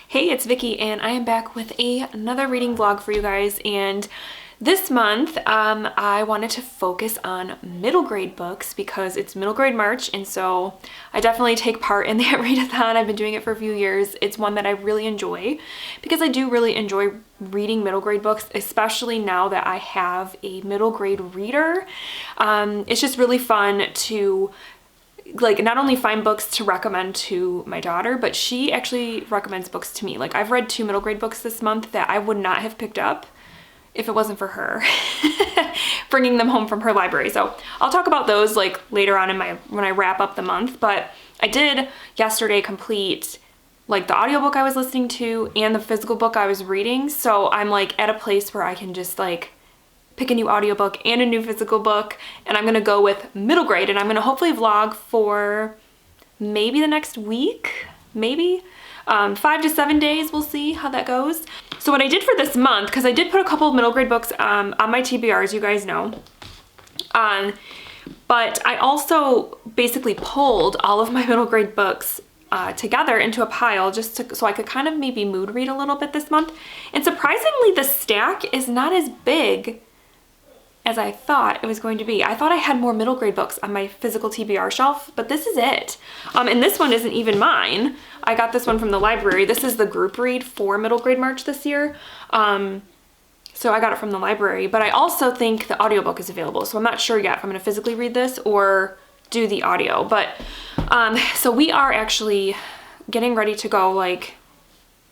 Hey, it's Vicky and I am back with another reading vlog for you guys, and this month I wanted to focus on middle grade books because it's middle grade March, and so I definitely take part in that readathon. I've been doing it for a few years. It's one that I really enjoy because I do really enjoy reading middle grade books, especially now that I have a middle grade reader. It's just really fun to not only find books to recommend to my daughter, but she actually recommends books to me. Like, I've read 2 middle grade books this month that I would not have picked up if it wasn't for her bringing them home from her library. So I'll talk about those like later on in when I wrap up the month. But I did yesterday complete like the audiobook I was listening to and the physical book I was reading. So I'm like at a place where I can just like pick a new audiobook and a new physical book, and I'm gonna go with middle grade, and I'm gonna hopefully vlog for maybe the next week, maybe 5 to 7 days. We'll see how that goes. So what I did for this month, because I did put a couple of middle grade books on my TBRs, you guys know, but I also basically pulled all of my middle grade books together into a pile so I could kind of maybe mood read a little bit this month. And surprisingly, the stack is not as big as I thought it was going to be. I thought I had more middle grade books on my physical TBR shelf, but this is it. And this one isn't even mine. I got this one from the library. This is the group read for middle grade March this year. So I got it from the library, but I also think the audiobook is available. So I'm not sure yet if I'm gonna physically read this or do the audio. But so we are actually getting ready to go like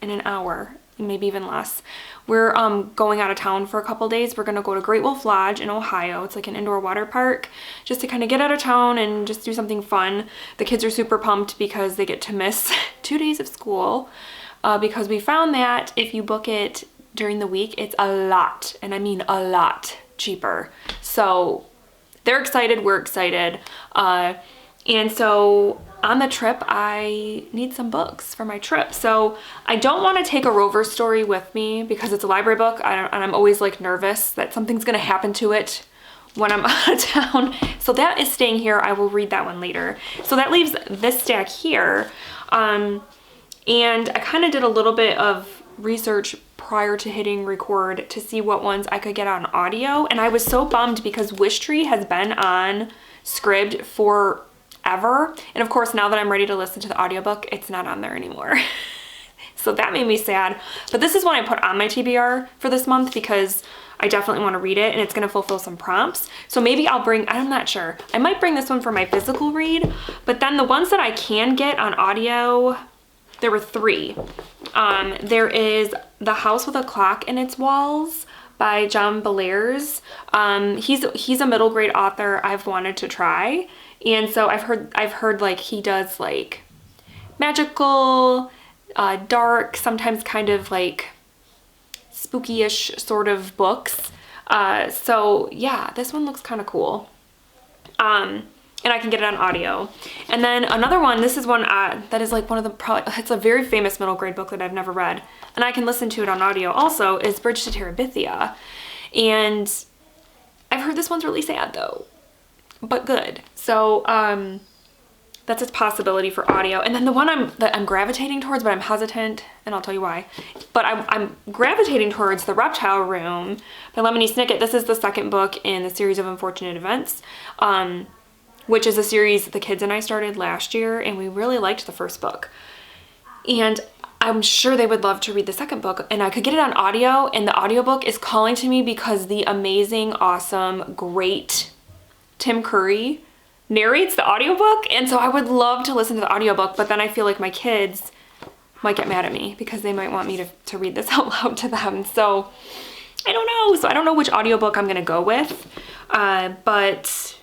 in an hour, maybe even less. We're going out of town for a couple days. We're gonna go to Great Wolf Lodge in Ohio. It's like an indoor water park, just to kind of get out of town and just do something fun. The kids are super pumped because they get to miss 2 days of school because we found that if you book it during the week, it's a lot, and I mean a lot cheaper. So they're excited, we're excited. And so on the trip, I need some books for my trip. So I don't want to take a Rover story with me because it's a library book, and I'm always like nervous that something's going to happen to it when I'm out of town. So that is staying here. I will read that one later. So that leaves this stack here. And I kind of did a little bit of research prior to hitting record to see what ones I could get on audio. And I was so bummed because Wishtree has been on Scribd for ever, and of course now that I'm ready to listen to the audiobook, it's not on there anymore. So that made me sad, but this is one I put on my TBR for this month because I definitely want to read it, and it's going to fulfill some prompts. So maybe I'm not sure, I might bring this one for my physical read, but then the ones that I can get on audio, there were 3. There is The House with a Clock in Its Walls by John Bellairs. He's a middle grade author I've wanted to try. And so I've heard like he does like magical, dark, sometimes kind of like spooky-ish sort of books. So yeah, this one looks kind of cool. And I can get it on audio. And then another one, this is one that is like one of the, it's a very famous middle grade book that I've never read, and I can listen to it on audio also, is Bridge to Terabithia. And I've heard this one's really sad though, but good. So that's a possibility for audio. And then the one that I'm gravitating towards, but I'm hesitant, and I'll tell you why, but I'm gravitating towards The Reptile Room by Lemony Snicket. This is the second book in the series of Unfortunate Events, which is a series the kids and I started last year, and we really liked the first book. And I'm sure they would love to read the second book, and I could get it on audio, and the audiobook is calling to me because the amazing, awesome, great Tim Curry narrates the audiobook, and so I would love to listen to the audiobook, but then I feel like my kids might get mad at me because they might want me to read this out loud to them. So I don't know. So I don't know which audiobook I'm gonna go with, but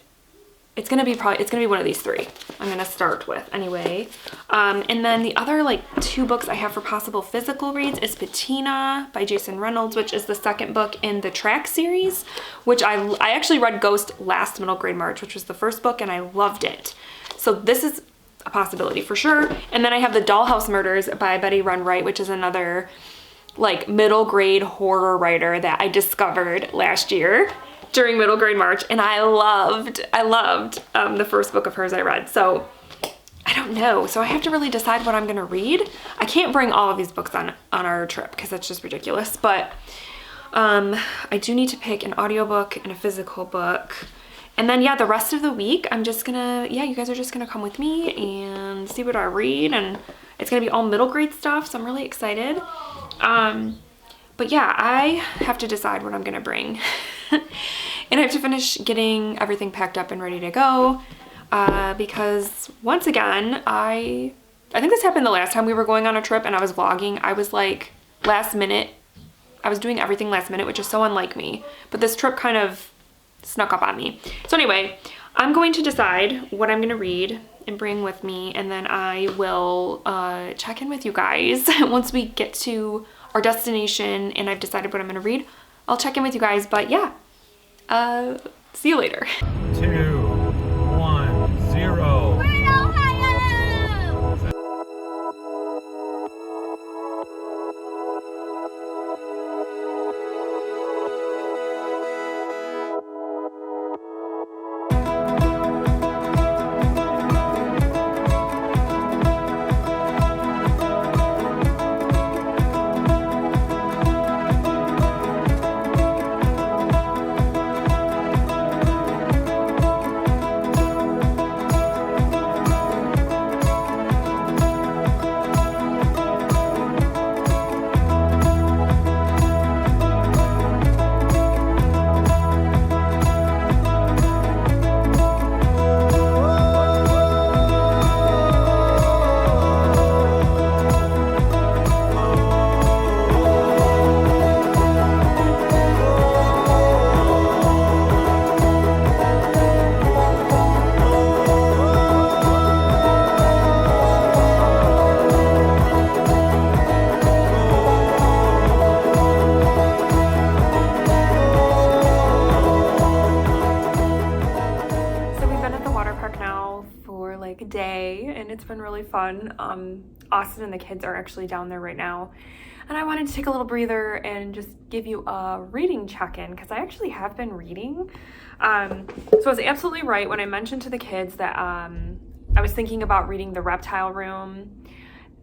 it's gonna be one of these 3 I'm gonna start with anyway. And then the other like 2 books I have for possible physical reads is Patina by Jason Reynolds, which is the second book in the Track series, which I actually read Ghost last middle grade March, which was the first book, and I loved it. So this is a possibility for sure. And then I have The Dollhouse Murders by Betty Run Wright, which is another like middle grade horror writer that I discovered last year during middle grade March, and I loved the first book of hers I read. So I don't know. So I have to really decide what I'm gonna read. I can't bring all of these books on our trip because that's just ridiculous. But I do need to pick an audiobook and a physical book. And then yeah, the rest of the week, I'm just gonna, yeah, you guys are just gonna come with me and see what I read. And it's gonna be all middle grade stuff, so I'm really excited. But yeah, I have to decide what I'm gonna bring. And I have to finish getting everything packed up and ready to go. Because once again, I think this happened the last time we were going on a trip and I was vlogging. I was like last minute. I was doing everything last minute, which is so unlike me. But this trip kind of snuck up on me. So anyway, I'm going to decide what I'm gonna read and bring with me, and then I will check in with you guys once we get to our destination and I've decided what I'm gonna read. I'll check in with you guys, but yeah, see you later. 2, 1, 0. Day and it's been really fun. Austin and the kids are actually down there right now, and I wanted to take a little breather and just give you a reading check-in because I actually have been reading. So I was absolutely right when I mentioned to the kids that I was thinking about reading The Reptile Room.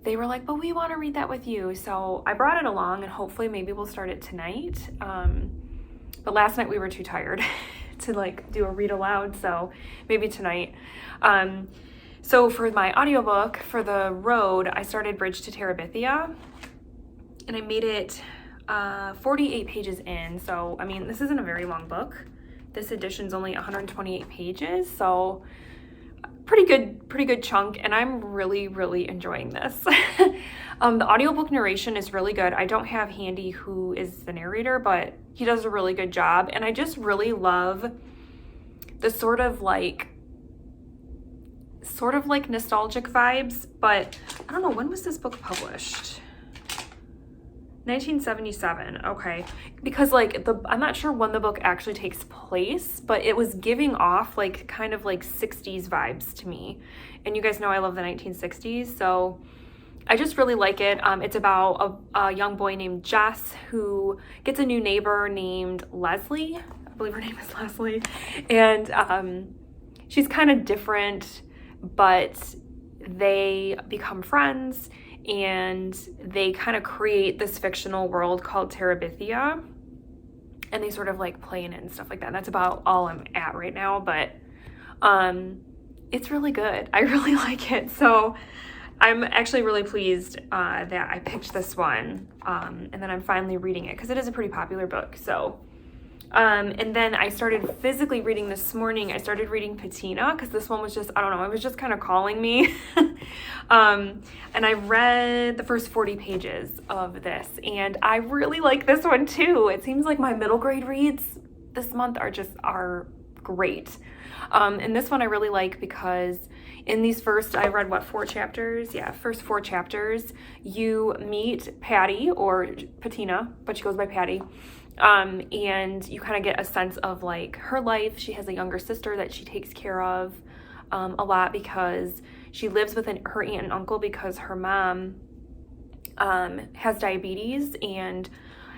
They were like, but we want to read that with you. So I brought it along and hopefully maybe we'll start it tonight. But last night we were too tired to like do a read aloud, so maybe tonight. So for my audiobook, for the road, I started Bridge to Terabithia, and I made it 48 pages in. So, I mean, this isn't a very long book. This edition's only 128 pages, so pretty good chunk, and I'm really, really enjoying this. The audiobook narration is really good. I don't have handy who is the narrator, but he does a really good job, and I just really love the sort of like nostalgic vibes. But I don't know, when was this book published? 1977. Okay, because like I'm not sure when the book actually takes place, but it was giving off like kind of like 60s vibes to me, and you guys know I love the 1960s, so I just really like it. It's about a young boy named Jess who gets a new neighbor named Leslie. I believe her name is Leslie, and she's kind of different, but they become friends and they kind of create this fictional world called Terabithia, and they sort of like play in it and stuff like that. And that's about all I'm at right now, but it's really good. I really like it. So I'm actually really pleased that I picked this one, and then I'm finally reading it because it is a pretty popular book. So and then I started physically reading this morning. I started reading Patina because this one was just, I don't know, it was just kind of calling me. And I read the first 40 pages of this, and I really like this one too. It seems like my middle grade reads this month are great. And this one I really like because in these I read what, 4 chapters? Yeah, first 4 chapters, you meet Patty, or Patina, but she goes by Patty. And you kind of get a sense of like her life. She has a younger sister that she takes care of a lot because she lives with her aunt and uncle because her mom has diabetes and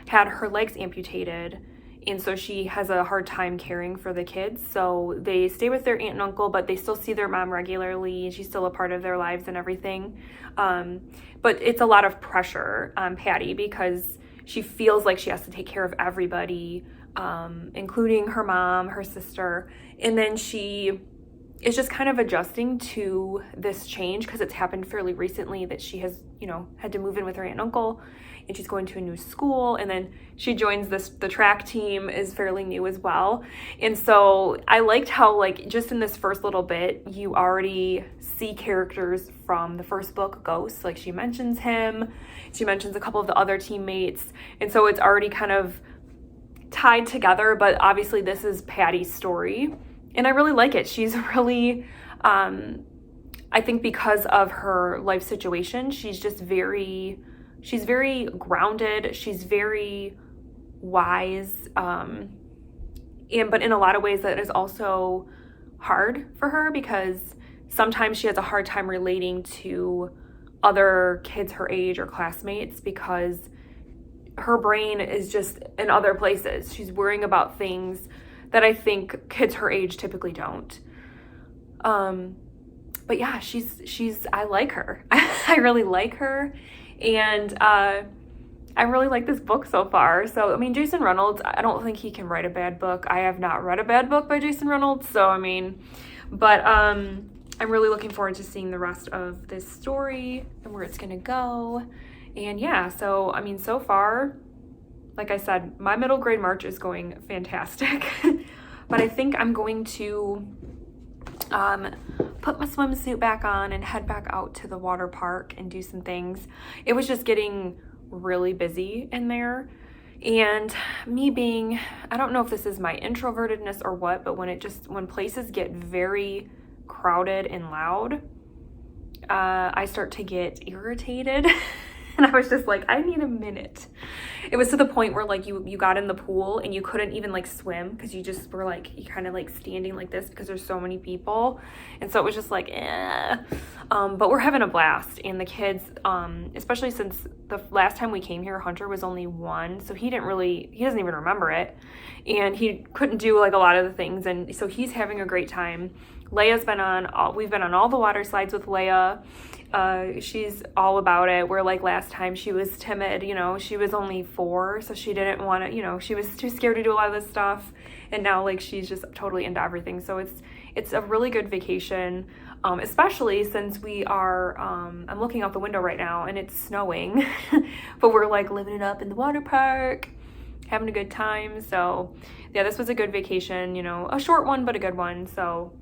had her legs amputated, And so she has a hard time caring for the kids. So they stay with their aunt and uncle, but they still see their mom regularly, and she's still a part of their lives and everything. But it's a lot of pressure on Patty because she feels like she has to take care of everybody, including her mom, her sister. And then she is just kind of adjusting to this change because it's happened fairly recently that she has, had to move in with her aunt and uncle, and she's going to a new school, and then she joins the track team is fairly new as well. And so I liked how, like, just in this first little bit, you already see characters from the first book, Ghost. Like, she mentions him, she mentions a couple of the other teammates, and so it's already kind of tied together. But obviously this is Patty's story, and I really like it. She's really, I think because of her life situation, she's very grounded. She's very wise. But in a lot of ways that is also hard for her because sometimes she has a hard time relating to other kids her age or classmates because her brain is just in other places. She's worrying about things that I think kids her age typically don't. But yeah, I like her. I really like her. And I really like this book so far. So, I mean, Jason Reynolds, I don't think he can write a bad book. I have not read a bad book by Jason Reynolds. So, I mean, but I'm really looking forward to seeing the rest of this story and where it's going to go. And yeah, so, I mean, so far, like I said, my middle grade March is going fantastic. But I think I'm going to put my swimsuit back on and head back out to the water park and do some things. It was just getting really busy in there, and me being, I don't know if this is my introvertedness or what, but when places get very crowded and loud, I start to get irritated. And I was just like, I need a minute. It was to the point where, like, you got in the pool and you couldn't even, like, swim because you just were, like, you kind of, like, standing like this because there's so many people. And so it was just like, but we're having a blast. And the kids, especially since the last time we came here, Hunter was only 1, so he doesn't even remember it. And he couldn't do, like, a lot of the things. And so he's having a great time. Leia's we've been on all the water slides with Leia. She's all about it. Where, like, last time she was timid, she was only 4, so she didn't want to, she was too scared to do a lot of this stuff. And now, like, she's just totally into everything. So it's a really good vacation, especially since we are, I'm looking out the window right now and it's snowing, but we're, like, living it up in the water park, having a good time. So yeah, this was a good vacation, a short one, but a good one. So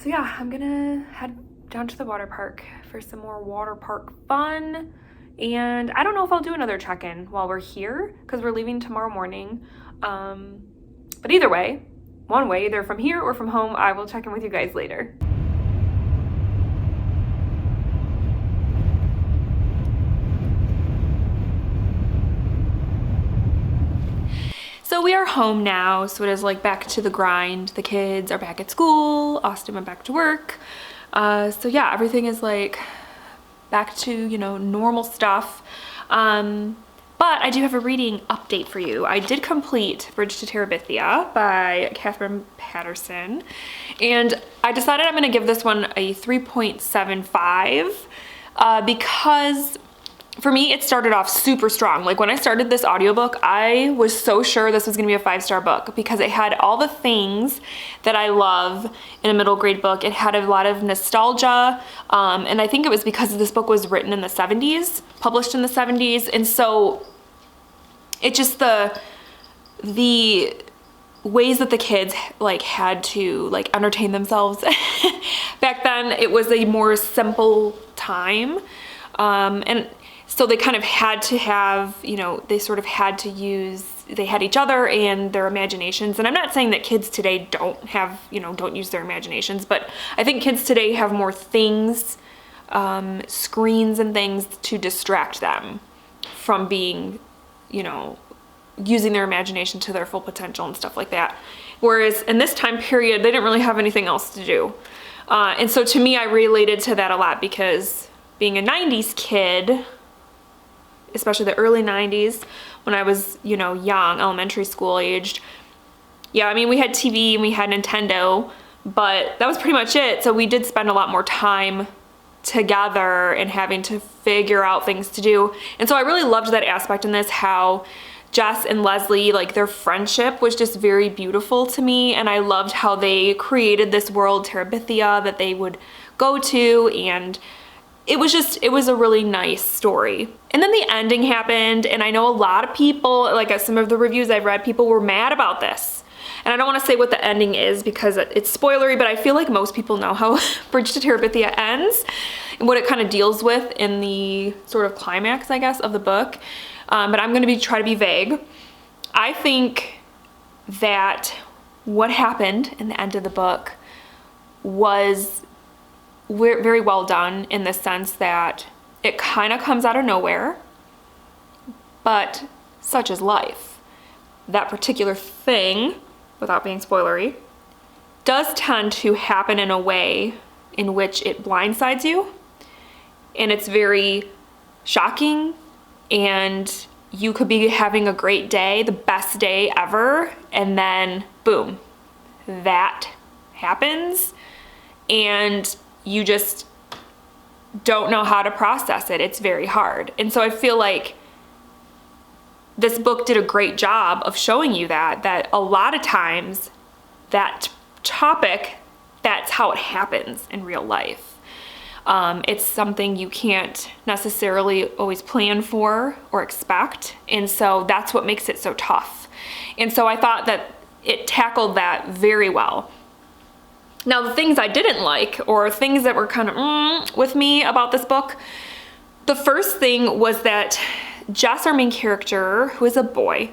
yeah, I'm gonna head down to the water park for some more water park fun. And I don't know if I'll do another check-in while we're here because we're leaving tomorrow morning. But either way, one way, either from here or from home, I will check in with you guys later. So we are home now, so it is, like, back to the grind. The kids are back at school, Austin went back to work. So yeah, everything is, like, back to, normal stuff. But I do have a reading update for you. I did complete Bridge to Terabithia by Catherine Patterson, and I decided I'm gonna give this one a 3.75 because for me, it started off super strong. Like, when I started this audiobook, I was so sure this was gonna be a 5-star book because it had all the things that I love in a middle grade book. It had a lot of nostalgia, and I think it was because this book was written in the 70s, published in the 70s, and so it just, the ways that the kids, like, had to, like, entertain themselves back then, it was a more simple time, and so they kind of had to have, they sort of had to they had each other and their imaginations. And I'm not saying that kids today don't have, don't use their imaginations, but I think kids today have more things, screens and things to distract them from being, using their imagination to their full potential and stuff like that. Whereas in this time period, they didn't really have anything else to do. And so to me, I related to that a lot because being a 90s kid, especially the early 90s when I was, you know, young, elementary school aged. Yeah, I mean, we had TV and we had Nintendo, but that was pretty much it. So we did spend a lot more time together and having to figure out things to do. And so I really loved that aspect in this, how Jess and Leslie, like their friendship was just very beautiful to me. And I loved how they created this world, Terabithia, that they would go to. And it was a really nice story. And then the ending happened. And I know a lot of people, like at some of the reviews I've read, people were mad about this. And I don't want to say what the ending is because it's spoilery, but I feel like most people know how Bridge to Terabithia ends and what it kind of deals with in the sort of climax, I guess, of the book. But I'm going to try to be vague. I think that what happened in the end of the book was very well done in the sense that it kind of comes out of nowhere, but such is life. That particular thing, without being spoilery, does tend to happen in a way in which it blindsides you, and it's very shocking, and you could be having a great day, the best day ever, and then boom, that happens, and you just don't know how to process it. It's very hard. And so I feel like this book did a great job of showing you that a lot of times that topic, that's how it happens in real life. It's something you can't necessarily always plan for or expect. And so that's what makes it so tough. And so I thought that it tackled that very well. Now, the things I didn't like, or things that were kind of with me about this book, the first thing was that Jess, our main character, who is a boy,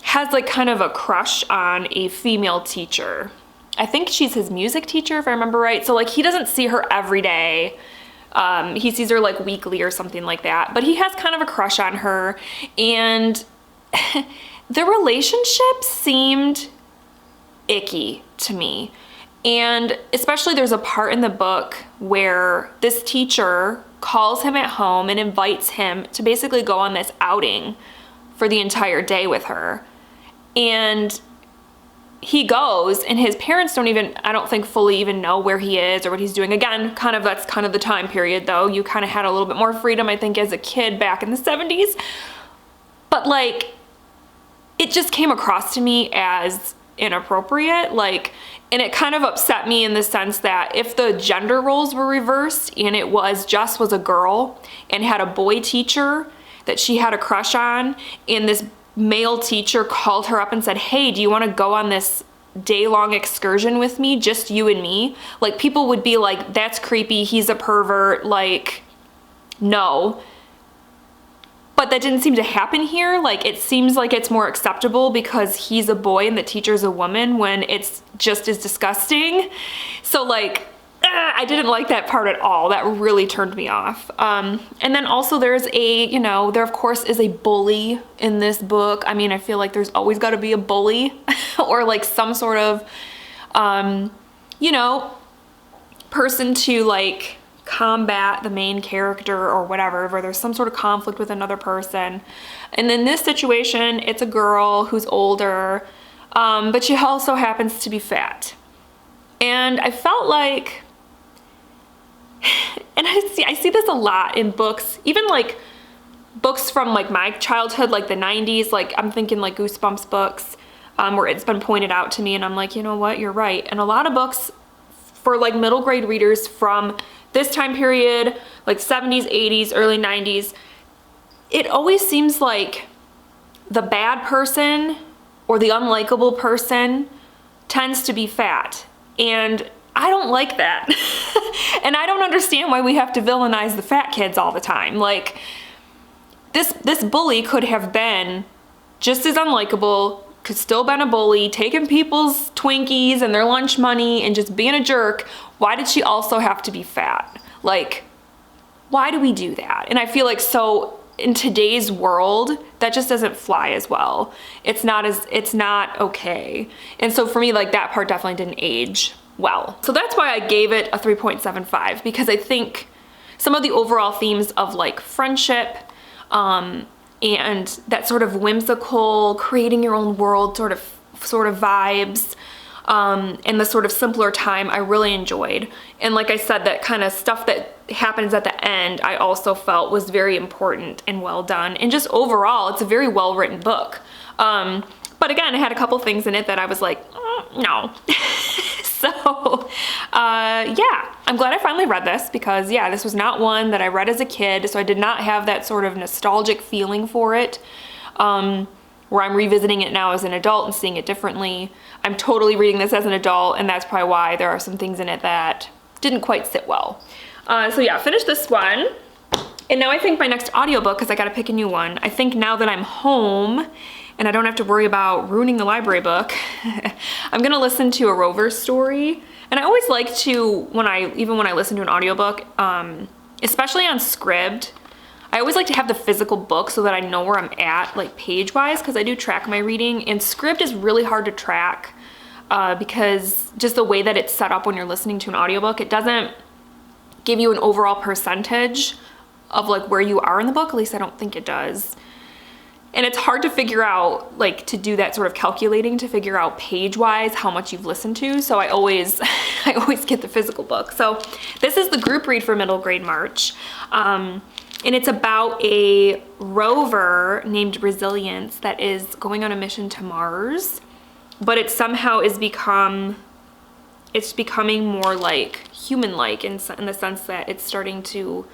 has like kind of a crush on a female teacher. I think she's his music teacher, if I remember right. So like he doesn't see her every day. He sees her like weekly or something like that. But he has kind of a crush on her. And the relationship seemed icky to me. And especially there's a part in the book where this teacher calls him at home and invites him to basically go on this outing for the entire day with her. And he goes, and his parents don't even, I don't think, fully even know where he is or what he's doing. Again, that's kind of the time period, though. You kind of had a little bit more freedom, I think, as a kid back in the 70s. But like, it just came across to me as inappropriate. Like, and it kind of upset me in the sense that if the gender roles were reversed and it was Jess was a girl and had a boy teacher that she had a crush on, and this male teacher called her up and said, hey, do you want to go on this day-long excursion with me, just you and me? Like, people would be like, that's creepy, he's a pervert, like, no. But that didn't seem to happen here. Like, it seems like it's more acceptable because he's a boy and the teacher's a woman, when it's just as disgusting. So like, I didn't like that part at all. That really turned me off. And then also there's there of course is a bully in this book. I mean, I feel like there's always got to be a bully or like some sort of, person to like combat the main character or whatever, where there's some sort of conflict with another person. And in this situation, it's a girl who's older, but she also happens to be fat. And I felt like, and I see this a lot in books, even like books from like my childhood, like the 90s, like I'm thinking like Goosebumps books, where it's been pointed out to me and I'm like, you know what, you're right. And a lot of books for like middle grade readers from this time period, like 70s, 80s, early 90s, it always seems like the bad person or the unlikable person tends to be fat. And I don't like that. And I don't understand why we have to villainize the fat kids all the time. Like, this bully could have been just as unlikable, could still been a bully, taking people's Twinkies and their lunch money and just being a jerk. Why did she also have to be fat? Like, why do we do that? And I feel like so in today's world, that just doesn't fly as well. It's not okay. And so for me, like, that part definitely didn't age well. So that's why I gave it a 3.75, because I think some of the overall themes of like friendship, and that sort of whimsical, creating your own world sort of vibes. And the sort of simpler time I really enjoyed. And like I said, that kind of stuff that happens at the end, I also felt was very important and well done. And just overall, it's a very well written book. But again, it had a couple things in it that I was like, no. So, yeah, I'm glad I finally read this because, yeah, this was not one that I read as a kid, so I did not have that sort of nostalgic feeling for it, where I'm revisiting it now as an adult and seeing it differently. I'm totally reading this as an adult, and that's probably why there are some things in it that didn't quite sit well. So yeah, finished this one. And now I think my next audiobook, because I gotta pick a new one, I think now that I'm home and I don't have to worry about ruining the library book, I'm gonna listen to a Rover story. And I always like to, even when I listen to an audiobook, especially on Scribd, I always like to have the physical book so that I know where I'm at, like page-wise, because I do track my reading. And Scribd is really hard to track because just the way that it's set up when you're listening to an audiobook, it doesn't give you an overall percentage of like where you are in the book. At least I don't think it does. And it's hard to figure out, like to do that sort of calculating to figure out page-wise how much you've listened to. So I always get the physical book. So this is the group read for middle grade March. And it's about a rover named Resilience that is going on a mission to Mars, but it somehow it's becoming more like human-like in the sense that it's starting to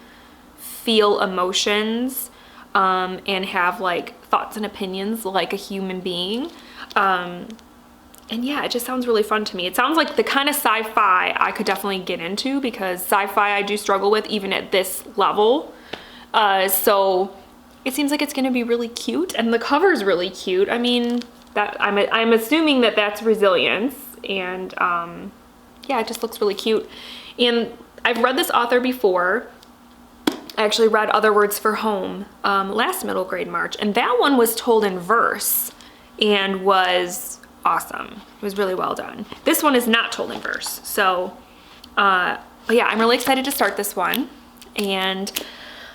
feel emotions and have like thoughts and opinions like a human being. And yeah, it just sounds really fun to me. It sounds like the kind of sci-fi I could definitely get into because sci-fi I do struggle with even at this level. So it seems like it's gonna be really cute, and the cover's really cute. I mean, that I'm assuming that that's Resilience, and yeah, it just looks really cute. And I've read this author before. I actually read Other Words for Home last middle grade March, and that one was told in verse and was awesome. It was really well done. This one is not told in verse, so but yeah, I'm really excited to start this one. And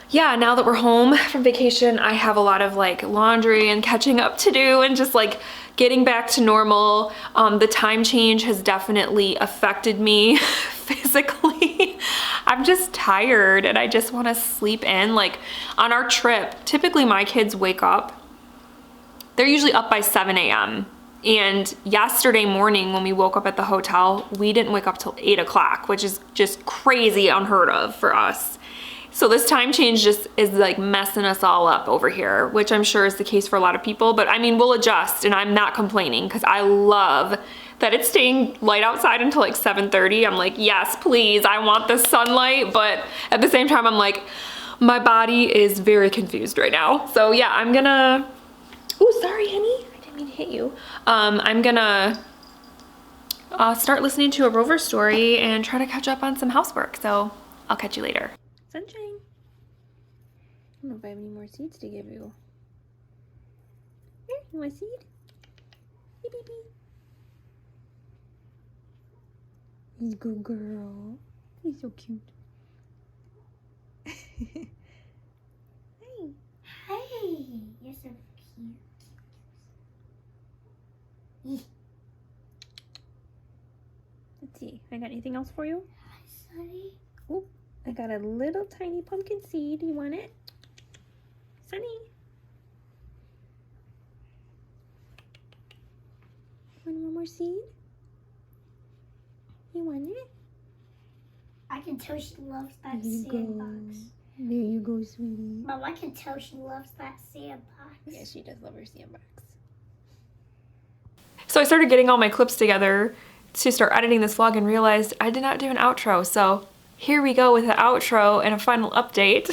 yeah, now that we're home from vacation, I have a lot of like laundry and catching up to do and just like getting back to normal. The time change has definitely affected me physically. I'm just tired and I just want to sleep in. Like on our trip, typically my kids wake up. They're usually up by 7 a.m. And yesterday morning when we woke up at the hotel, we didn't wake up till 8 o'clock, which is just crazy unheard of for us. So this time change just is like messing us all up over here, which I'm sure is the case for a lot of people, but I mean, we'll adjust and I'm not complaining because I love that it's staying light outside until like 7:30. I'm like, yes, please, I want the sunlight, but at the same time, I'm like, my body is very confused right now. So yeah, I'm gonna, oh, sorry, honey, I didn't mean to hit you. I'm gonna start listening to a Rover story and try to catch up on some housework. So I'll catch you later. Sunshine. I don't know if I have any more seeds to give you. Here, you want a seed? Beep, beep, beep. He's a good girl. He's so cute. Hey. Hey, you're so cute. Let's see, I got anything else for you? Sorry. Oh, I got a little tiny pumpkin seed. You want it? Sunny. Want one more seed? You want it? I can tell she loves that There you sandbox. go. There you go, sweetie. Mom, I can tell she loves that sandbox. Yeah, she does love her sandbox. So I started getting all my clips together to start editing this vlog and realized I did not do an outro. So here we go with the outro and a final update.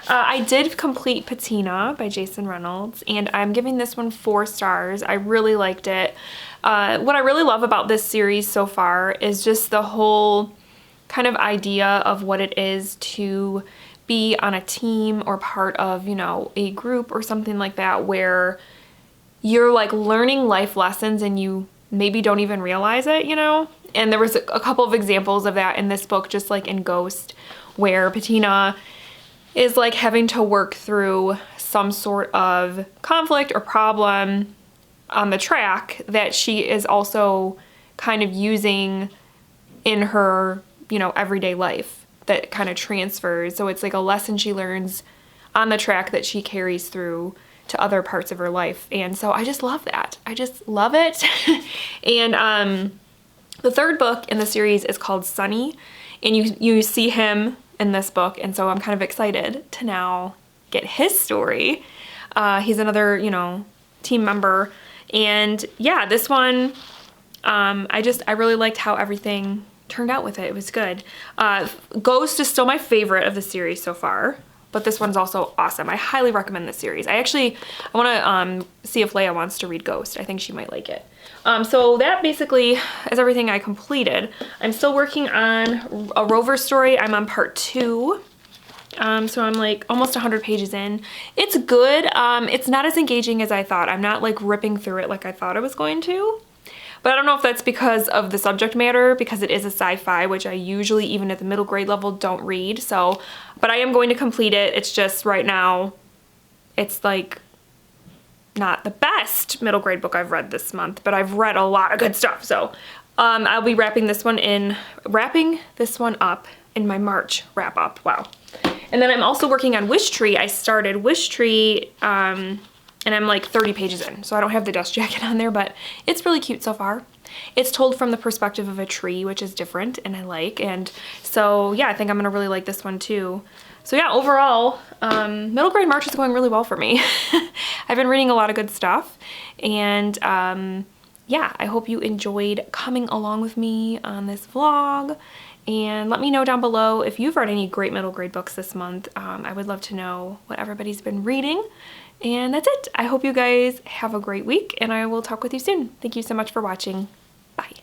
I did complete Patina by Jason Reynolds, and I'm giving this one 4 stars. I really liked it. What I really love about this series so far is just the whole kind of idea of what it is to be on a team or part of, you know, a group or something like that, where you're like learning life lessons and you maybe don't even realize it, you know? And there was a couple of examples of that in this book, just like in Ghost, where Patina is like having to work through some sort of conflict or problem on the track that she is also kind of using in her, you know, everyday life that kind of transfers. So it's like a lesson she learns on the track that she carries through to other parts of her life. And so I just love that. I just love it. And the third book in the series is called Sunny, and you see him in this book, and so I'm kind of excited to now get his story. He's another, you know, team member, and yeah, this one, I really liked how everything turned out with it. It was good. Ghost is still my favorite of the series so far, but this one's also awesome. I highly recommend this series. I want to see if Leia wants to read Ghost. I think she might like it. So that basically is everything I completed. I'm still working on a Rover story. I'm on part 2. So I'm like almost 100 pages in. It's good. It's not as engaging as I thought. I'm not like ripping through it like I thought I was going to. But I don't know if that's because of the subject matter, because it is a sci-fi, which I usually, even at the middle grade level, don't read. So, but I am going to complete it. It's just right now, it's like not the best middle grade book I've read this month, but I've read a lot of good stuff. So I'll be wrapping this one up in my March wrap up. Wow. And then I'm also working on Wish Tree. I started Wish Tree, and I'm like 30 pages in, so I don't have the dust jacket on there, but it's really cute so far. It's told from the perspective of a tree, which is different and I like, and so yeah, I think I'm gonna really like this one too. So yeah, overall, middle grade March is going really well for me. I've been reading a lot of good stuff, and yeah, I hope you enjoyed coming along with me on this vlog. And let me know down below if you've read any great middle grade books this month. I would love to know what everybody's been reading. And that's it. I hope you guys have a great week, and I will talk with you soon. Thank you so much for watching. Bye.